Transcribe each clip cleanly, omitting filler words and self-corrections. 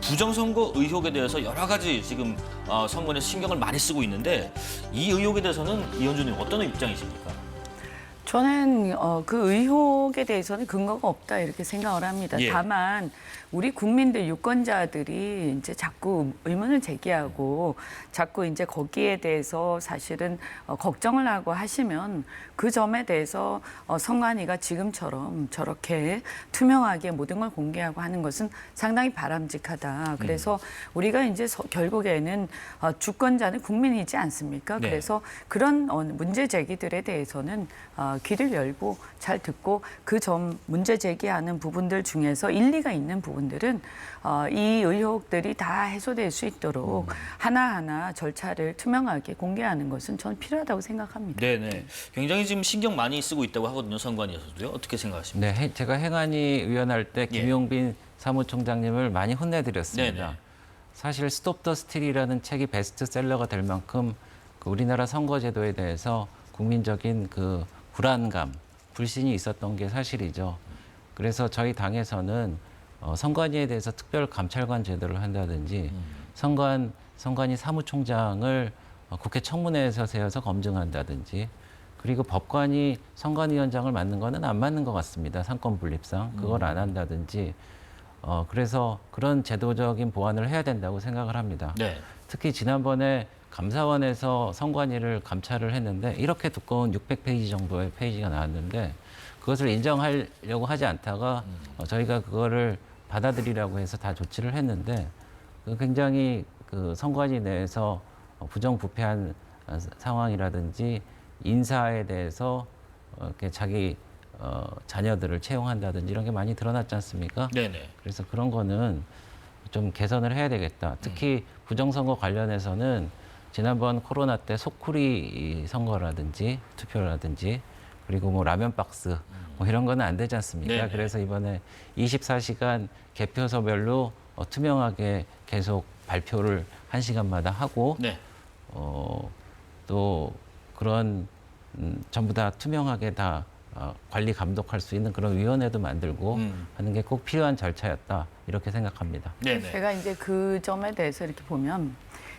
부정선거 의혹에 대해서 여러 가지 지금 선관위에서 신경을 많이 쓰고 있는데 이 의혹에 대해서는 이현주 의원 어떤 입장이십니까? 저는 그 의혹에 대해서는 근거가 없다 이렇게 생각을 합니다. 예. 다만 우리 국민들 유권자들이 이제 자꾸 의문을 제기하고 자꾸 이제 거기에 대해서 사실은 걱정을 하고 하시면 그 점에 대해서 선관위가 지금처럼 저렇게 투명하게 모든 걸 공개하고 하는 것은 상당히 바람직하다. 그래서 우리가 이제 결국에는 주권자는 국민이지 않습니까? 네. 그래서 그런 문제 제기들에 대해서는 귀를 열고 잘 듣고 그 점 문제 제기하는 부분들 중에서 일리가 있는 부분들은 이 의혹들이 다 해소될 수 있도록 하나하나 절차를 투명하게 공개하는 것은 저는 필요하다고 생각합니다. 네네. 굉장히 지금 신경 많이 쓰고 있다고 하거든요, 선관위에서도요. 어떻게 생각하십니까? 네, 제가 행안위 위원할 때 김용빈 사무총장님을 많이 혼내드렸습니다. 네네. 사실 스톱 더 스틸이라는 책이 베스트셀러가 될 만큼 그 우리나라 선거제도에 대해서 국민적인 그 불안감, 불신이 있었던 게 사실이죠. 그래서 저희 당에서는 선관위에 대해서 특별 감찰관 제도를 한다든지 선관위 사무총장을 국회 청문회에서 세워서 검증한다든지 그리고 법관이 선관위원장을 맡는 거는 안 맞는 것 같습니다. 상권 분립상 그걸 안 한다든지 그래서 그런 제도적인 보완을 해야 된다고 생각을 합니다. 네. 특히 지난번에 감사원에서 선관위를 감찰을 했는데 이렇게 두꺼운 600페이지 정도의 페이지가 나왔는데 그것을 인정하려고 하지 않다가 저희가 그거를 받아들이라고 해서 다 조치를 했는데 굉장히 그 선관위 내에서 부정부패한 상황이라든지 인사에 대해서 이렇게 자기 자녀들을 채용한다든지 이런 게 많이 드러났지 않습니까? 네네. 그래서 그런 거는 좀 개선을 해야 되겠다. 특히 부정선거 관련해서는 지난번 코로나 때 소쿠리 선거라든지 투표라든지 그리고 뭐 라면 박스 뭐 이런 거는 안 되지 않습니까? 네네. 그래서 이번에 24시간 개표소별로 투명하게 계속 발표를 1시간마다 하고 네. 또 그런 전부 다 투명하게 다 관리 감독할 수 있는 그런 위원회도 만들고 하는 게 꼭 필요한 절차였다 이렇게 생각합니다. 네네. 제가 이제 그 점에 대해서 이렇게 보면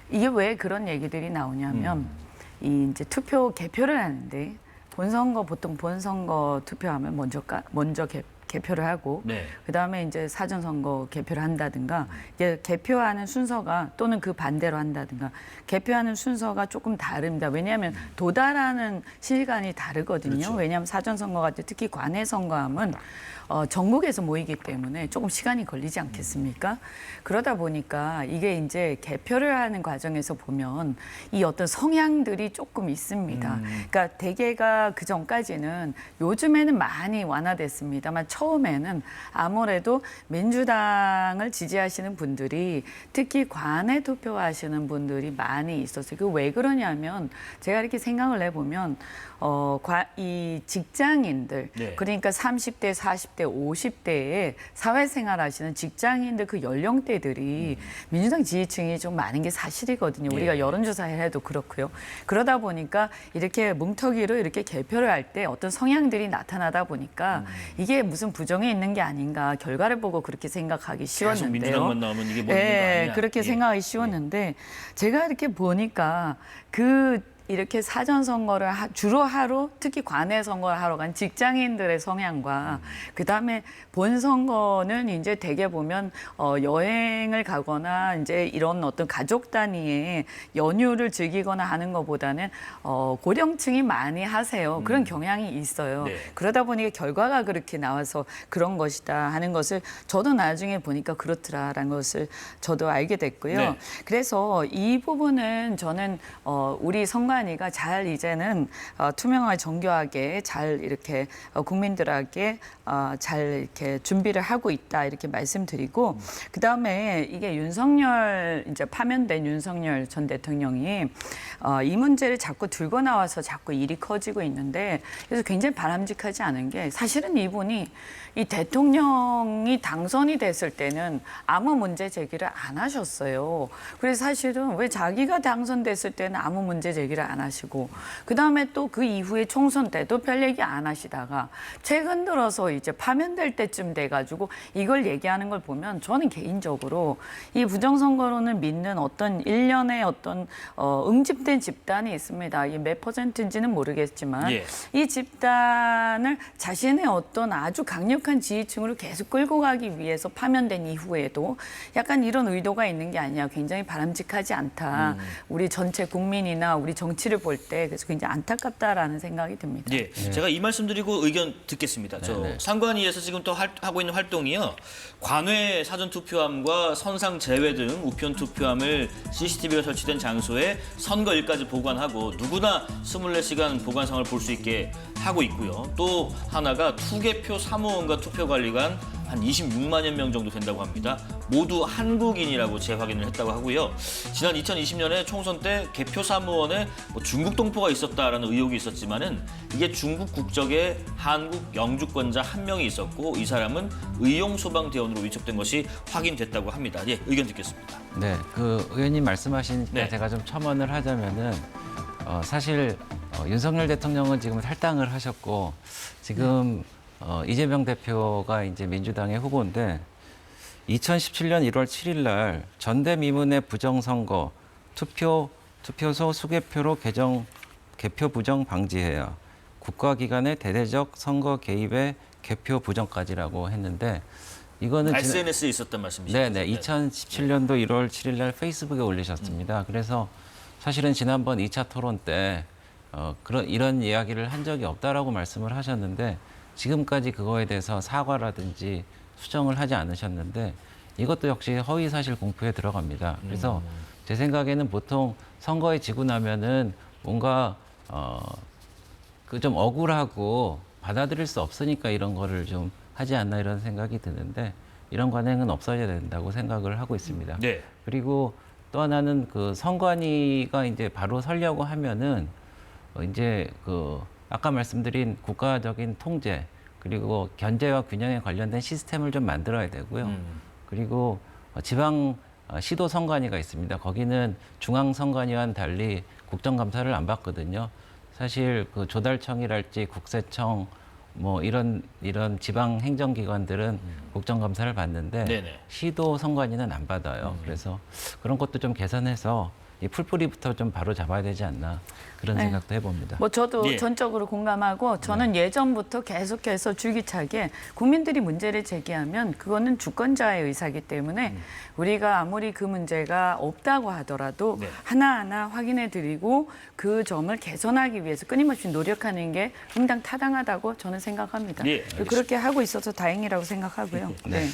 이게 왜 그런 얘기들이 나오냐면 이 이제 투표 개표를 하는데 보통 본선거 투표하면 먼저 개표를 하고 네. 그다음에 이제 사전 선거 개표를 한다든가 이제 개표하는 순서가 또는 그 반대로 한다든가 개표하는 순서가 조금 다릅니다. 왜냐하면 도달하는 시간이 다르거든요. 그렇죠. 왜냐하면 사전 선거 같은 특히 관내 선거하면 전국에서 모이기 때문에 조금 시간이 걸리지 않겠습니까? 그러다 보니까 이게 이제 개표를 하는 과정에서 보면 이 어떤 성향들이 조금 있습니다. 그러니까 대개가 그 전까지는 요즘에는 많이 완화됐습니다만 처음에는 아무래도 민주당을 지지하시는 분들이 특히 관내 투표하시는 분들이 많이 있었어요. 그 왜 그러냐면 제가 이렇게 생각을 해보면 이 직장인들 네. 그러니까 30대, 40대, 50대에 사회생활 하시는 직장인들 그 연령대들이 민주당 지지층이 좀 많은 게 사실이거든요. 예. 우리가 여론조사를 해도 그렇고요. 그러다 보니까 이렇게 뭉터기로 이렇게 개표를 할 때 어떤 성향들이 나타나다 보니까 이게 무슨 부정이 있는 게 아닌가 결과를 보고 그렇게 생각하기 계속 쉬웠는데요. 민주당만 나오면 이게 뭐 있는 거 아니냐. 그렇게 예. 생각하기 쉬웠는데 제가 이렇게 보니까 이렇게 사전 선거를 주로 하루 특히 관내 선거를 하러 간 직장인들의 성향과 그다음에 본 선거는 이제 대개 보면 여행을 가거나 이제 이런 어떤 가족 단위의 연휴를 즐기거나 하는 것보다는 고령층이 많이 하세요. 그런 경향이 있어요. 네. 그러다 보니까 결과가 그렇게 나와서 그런 것이다 하는 것을 저도 나중에 보니까 그렇더라라는 것을 저도 알게 됐고요. 네. 그래서 이 부분은 저는 우리 선관위가 잘 이제는 투명하게 정교하게 잘 이렇게 국민들에게 잘 이렇게 준비를 하고 있다 이렇게 말씀드리고 그다음에 이게 윤석열 이제 파면된 윤석열 전 대통령이 이 문제를 자꾸 들고 나와서 자꾸 일이 커지고 있는데 그래서 굉장히 바람직하지 않은 게 사실은 이분이 이 대통령이 당선이 됐을 때는 아무 문제 제기를 안 하셨어요. 그래서 사실은 왜 자기가 당선됐을 때는 아무 문제 제기를 안 하시고 그다음에 또 그 이후에 총선 때도 별 얘기 안 하시다가 최근 들어서 이제 파면될 때쯤 돼가지고 이걸 얘기하는 걸 보면 저는 개인적으로 이 부정선거론을 믿는 어떤 일련의 어떤 응집된 집단이 있습니다. 이 몇 %인지는 모르겠지만 예. 이 집단을 자신의 어떤 아주 강력한 지지층으로 계속 끌고 가기 위해서 파면된 이후에도 약간 이런 의도가 있는 게 아니냐. 굉장히 바람직하지 않다. 우리 전체 국민이나 우리 정치를 볼 때 그래서 굉장히 안타깝다라는 생각이 듭니다. 예, 제가 이 말씀드리고 의견 듣겠습니다. 저 네네. 상관위에서 지금 또 하고 있는 활동이요. 관외 사전 투표함과 선상 제외 등 우편 투표함을 CCTV가 설치된 장소에 선거일까지 보관하고 누구나 24시간 보관상을 볼 수 있게 하고 있고요. 또 하나가 투개표 사무원과 투표관리관 한 26만여 명 정도 된다고 합니다. 모두 한국인이라고 재확인을 했다고 하고요. 지난 2020년에 총선 때 개표 사무원에 중국 동포가 있었다라는 의혹이 있었지만은 이게 중국 국적의 한국 영주권자 한 명이 있었고 이 사람은 의용소방대원으로 위촉된 것이 확인됐다고 합니다. 예, 의견 듣겠습니다. 네, 그 의원님 말씀하신 네. 제가 좀 첨언을 하자면은 사실 윤석열 대통령은 지금 탈당을 하셨고 지금 이재명 대표가 이제 민주당의 후보인데 2017년 1월 7일 날 전대미문의 부정선거 투표소 수개표로 개표 부정 방지해야 국가기관의 대대적 선거 개입의 개표 부정까지라고 했는데 이거는 SNS에 있었던 말씀이시죠? 네네 2017년도 1월 7일 날 페이스북에 올리셨습니다. 그래서 사실은 지난번 2차 토론 때 이런 이야기를 한 적이 없다라고 말씀을 하셨는데 지금까지 그거에 대해서 사과라든지 수정을 하지 않으셨는데 이것도 역시 허위 사실 공표에 들어갑니다. 그래서 제 생각에는 보통 선거에 지고 나면은 뭔가 그 좀 억울하고 받아들일 수 없으니까 이런 거를 좀 하지 않나 이런 생각이 드는데 이런 관행은 없어져야 된다고 생각을 하고 있습니다. 네. 그리고 또 하나는 그 선관위가 이제 바로 서려고 하면은 이제 그 아까 말씀드린 국가적인 통제 그리고 견제와 균형에 관련된 시스템을 좀 만들어야 되고요. 그리고 지방 시도 선관위가 있습니다. 거기는 중앙 선관위와는 달리 국정감사를 안 받거든요. 사실 그 조달청이랄지 국세청 뭐 이런 지방 행정기관들은 국정감사를 받는데 네네. 시도 선관위는 안 받아요. 그래서 그런 것도 좀 개선해서 이 풀뿌리부터 좀 바로 잡아야 되지 않나 그런 네. 생각도 해봅니다. 뭐 저도 예. 전적으로 공감하고 저는 예전부터 계속해서 줄기차게 국민들이 문제를 제기하면 그거는 주권자의 의사이기 때문에 우리가 아무리 그 문제가 없다고 하더라도 네. 하나하나 확인해 드리고 그 점을 개선하기 위해서 끊임없이 노력하는 게 응당타당하다고 저는 생각합니다. 예, 알겠습니다. 그렇게 하고 있어서 다행이라고 생각하고요. 네. 네.